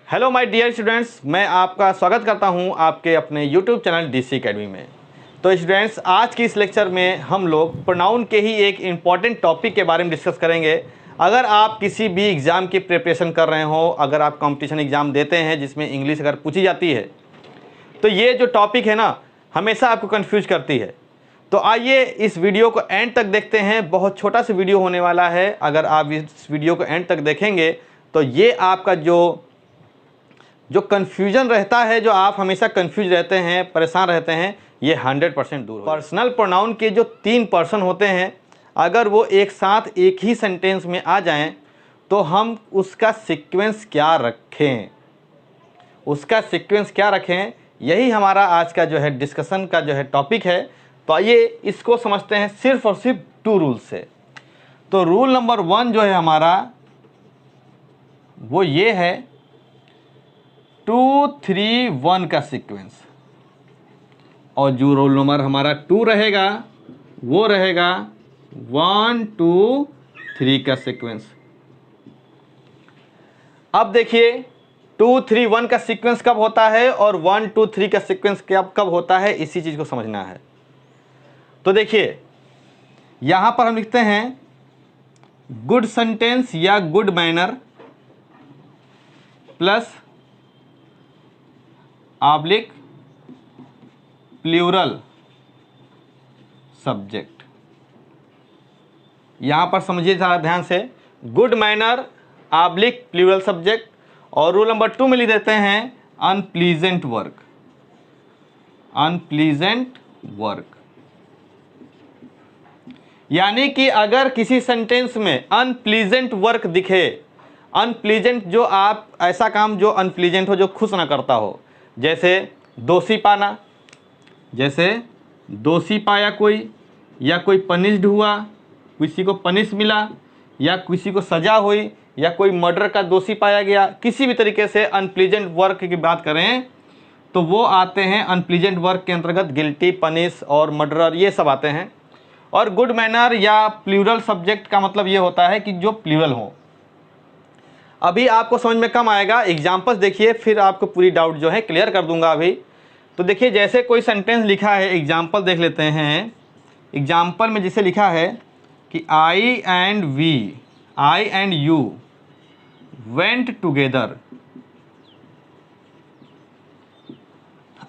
Hello my dear students, मैं आपका स्वागत करता हूं आपके अपने यूट्यूब चैनल डीसी अकेडमी में। तो स्टूडेंट्स, आज की इस लेक्चर में हम लोग प्रोनाउन के ही एक इम्पॉर्टेंट टॉपिक के बारे में डिस्कस करेंगे। अगर आप किसी भी एग्ज़ाम की प्रिपरेशन कर रहे हो, अगर आप कंपटीशन एग्ज़ाम देते हैं जिसमें इंग्लिश अगर पूछी जाती है, तो ये जो टॉपिक है ना, हमेशा आपको कन्फ्यूज करती है। तो आइए इस वीडियो को एंड तक देखते हैं। बहुत छोटा सा वीडियो होने वाला है। अगर आप इस वीडियो को एंड तक देखेंगे तो ये आपका जो कन्फ्यूजन रहता है, जो आप हमेशा कन्फ्यूज रहते हैं, परेशान रहते हैं, ये 100% दूर हो। पर्सनल प्रोनाउन के जो 3 पर्सन होते हैं, अगर वो एक साथ एक ही सेंटेंस में आ जाएं तो हम उसका सीक्वेंस क्या रखें, यही हमारा आज का जो है डिस्कशन का जो है टॉपिक है। तो आइए इसको समझते हैं सिर्फ और सिर्फ 2 रूल से। तो रूल नंबर 1 जो है हमारा, वो ये है 2, 3, 1 का सीक्वेंस। और जो रोल नंबर हमारा 2 रहेगा वो रहेगा 1, 2, 3 का सीक्वेंस। अब देखिए 2, 3, 1 का सीक्वेंस कब होता है और 1, 2, 3 का सीक्वेंस कब होता है, इसी चीज को समझना है। तो देखिए यहां पर हम लिखते हैं गुड सेंटेंस या good manner plus oblique plural subject. यहां पर समझिए ज़रा ध्यान से, good manner oblique plural subject. और रूल नंबर 2 में लिख देते हैं अनप्लीजेंट वर्क। यानी कि अगर किसी सेंटेंस में अनप्लीजेंट वर्क दिखे, अनप्लीजेंट जो आप ऐसा काम जो अनप्लीजेंट हो, जो खुश ना करता हो, जैसे दोषी पाना, जैसे दोषी पाया कोई, या कोई पनिश्ड हुआ, किसी को पनिश मिला, या किसी को सजा हुई, या कोई मर्डर का दोषी पाया गया, किसी भी तरीके से अनप्लीजेंट वर्क की बात करें तो वो आते हैं अनप्लीजेंट वर्क के अंतर्गत। गिल्टी, पनिश और मर्डरर, ये सब आते हैं। और गुड मैनर या प्लूरल सब्जेक्ट का मतलब ये होता है कि जो प्लूरल हो। अभी आपको समझ में कम आएगा, एग्जाम्पल्स देखिए, फिर आपको पूरी डाउट जो है क्लियर कर दूंगा अभी। तो देखिए जैसे कोई सेंटेंस लिखा है, एग्जाम्पल देख लेते हैं। एग्जाम्पल में जैसे लिखा है कि I and you went together.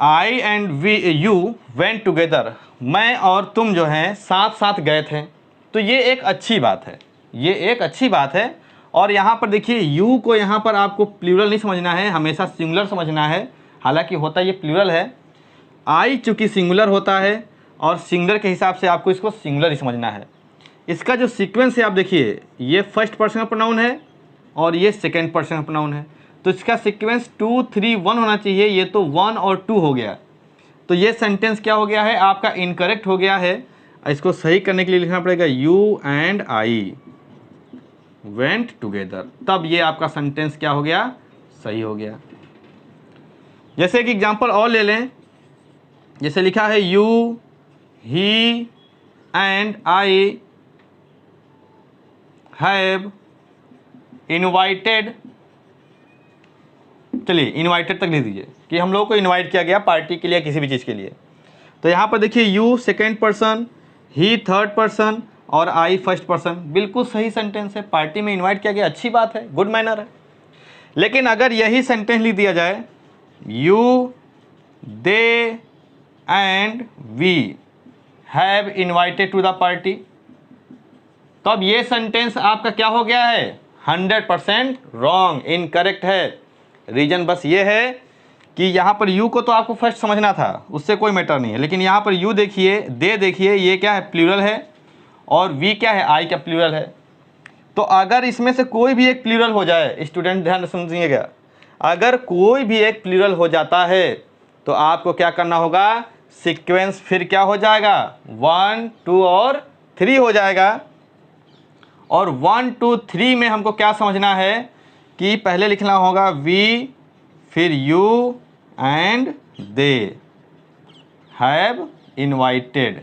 I and you went together, मैं और तुम जो हैं साथ साथ गए थे। तो ये एक अच्छी बात है, और यहाँ पर देखिए यू को यहाँ पर आपको प्लूरल नहीं समझना है, हमेशा सिंगुलर समझना है। हालांकि होता ये प्लूरल है। आई चूँकि सिंगुलर होता है और सिंगुलर के हिसाब से आपको इसको सिंगुलर ही समझना है। इसका जो सीक्वेंस है आप देखिए, ये फर्स्ट पर्सन प्रोनाउन है और ये सेकेंड पर्सन प्रोनाउन है। तो इसका सीक्वेंस 2, 3, 1 होना चाहिए। ये तो 1 और 2 हो गया। तो ये सेंटेंस क्या हो गया है, आपका इनकरेक्ट हो गया है। इसको सही करने के लिए लिखना पड़ेगा you and I went together, तब ये आपका सेंटेंस क्या हो गया, सही हो गया। जैसे कि एग्जांपल और ले लें, जैसे लिखा है you, he and I have invited. चलिए इनवाइटेड तक लिख दीजिए कि हम लोगों को इनवाइट किया गया पार्टी के लिए, किसी भी चीज़ के लिए। तो यहाँ पर देखिए you second person, he third person और आई फर्स्ट पर्सन। बिल्कुल सही सेंटेंस है, पार्टी में इनवाइट किया गया, अच्छी बात है, गुड मैनर है। लेकिन अगर यही सेंटेंस लिख दिया जाए you, they and we have invited to the party, तो अब ये सेंटेंस आपका क्या हो गया है, 100% रॉन्ग, इनकरेक्ट है। रीजन बस ये है कि यहाँ पर यू को तो आपको फर्स्ट समझना था, उससे कोई मैटर नहीं है। लेकिन यहाँ पर यू देखिए, दे देखिए, ये क्या है, प्लूरल है, और वी क्या है, आई का प्लूरल है। तो अगर इसमें से कोई भी एक प्लूरल हो जाए, स्टूडेंट ध्यान से समझिएगा, अगर कोई भी एक प्लूरल हो जाता है तो आपको क्या करना होगा, सीक्वेंस फिर क्या हो जाएगा, 1, 2 और 3 हो जाएगा। और 1, 2, 3 में हमको क्या समझना है कि पहले लिखना होगा वी, फिर you and they have invited,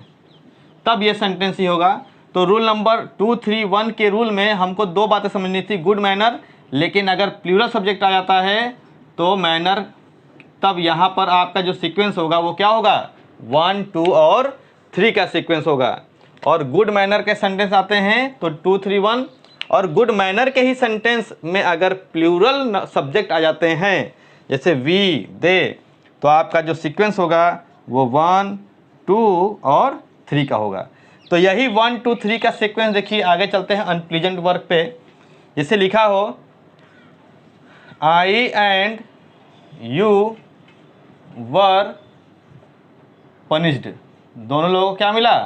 तब ये सेंटेंस ही होगा। तो रूल नंबर 2, 3, 1 के रूल में हमको 2 बातें समझनी थी, गुड मैनर, लेकिन अगर प्लूरल सब्जेक्ट आ जाता है तो मैनर, तब यहाँ पर आपका जो सीक्वेंस होगा वो क्या होगा, 1, 2 और 3 का सीक्वेंस होगा। और गुड मैनर के सेंटेंस आते हैं तो 2, 3, 1। और गुड मैनर के ही सेंटेंस में अगर प्लूरल सब्जेक्ट आ जाते हैं जैसे वी, दे, तो आपका जो सीक्वेंस होगा वो 1, 2 और 3 का होगा। तो यही 1, 2, 3 का सीक्वेंस देखिए। आगे चलते हैं अनप्लीजेंट वर्क पे। जैसे लिखा हो आई एंड यू वर पनिश्ड, दोनों लोगों को क्या मिला,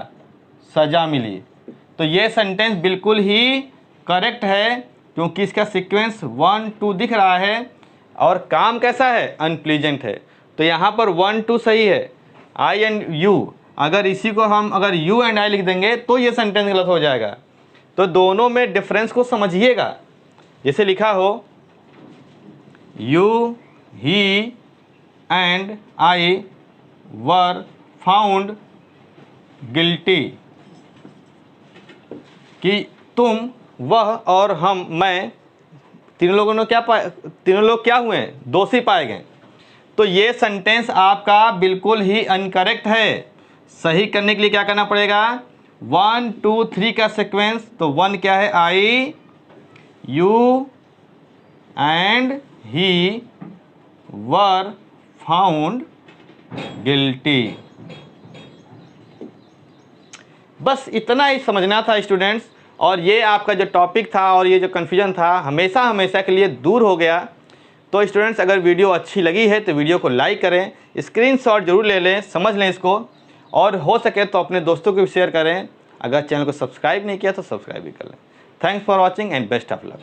सजा मिली। तो ये सेंटेंस बिल्कुल ही करेक्ट है क्योंकि इसका सीक्वेंस 1, 2 दिख रहा है और काम कैसा है, अनप्लीजेंट है। तो यहाँ पर 1, 2 सही है। आई एंड यू, अगर इसी को हम अगर यू एंड आई लिख देंगे तो ये सेंटेंस गलत हो जाएगा। तो दोनों में डिफरेंस को समझिएगा। जैसे लिखा हो you, he and I were found guilty, कि तुम, वह और हम, मैं, तीनों लोगों ने तीनों लोग क्या हुए, दोषी पाए गए। तो ये सेंटेंस आपका बिल्कुल ही इनकरेक्ट है। सही करने के लिए क्या करना पड़ेगा, 1, 2, 3 का सीक्वेंस। तो 1 क्या है, I, you and he were found guilty. बस इतना ही समझना था स्टूडेंट्स। और ये आपका जो टॉपिक था और ये जो कन्फ्यूजन था हमेशा के लिए दूर हो गया। तो स्टूडेंट्स अगर वीडियो अच्छी लगी है तो वीडियो को लाइक करें, स्क्रीनशॉट जरूर ले लें, समझ लें इसको, और हो सके तो अपने दोस्तों को भी शेयर करें। अगर चैनल को सब्सक्राइब नहीं किया तो सब्सक्राइब भी कर लें। Thanks for watching and best of luck.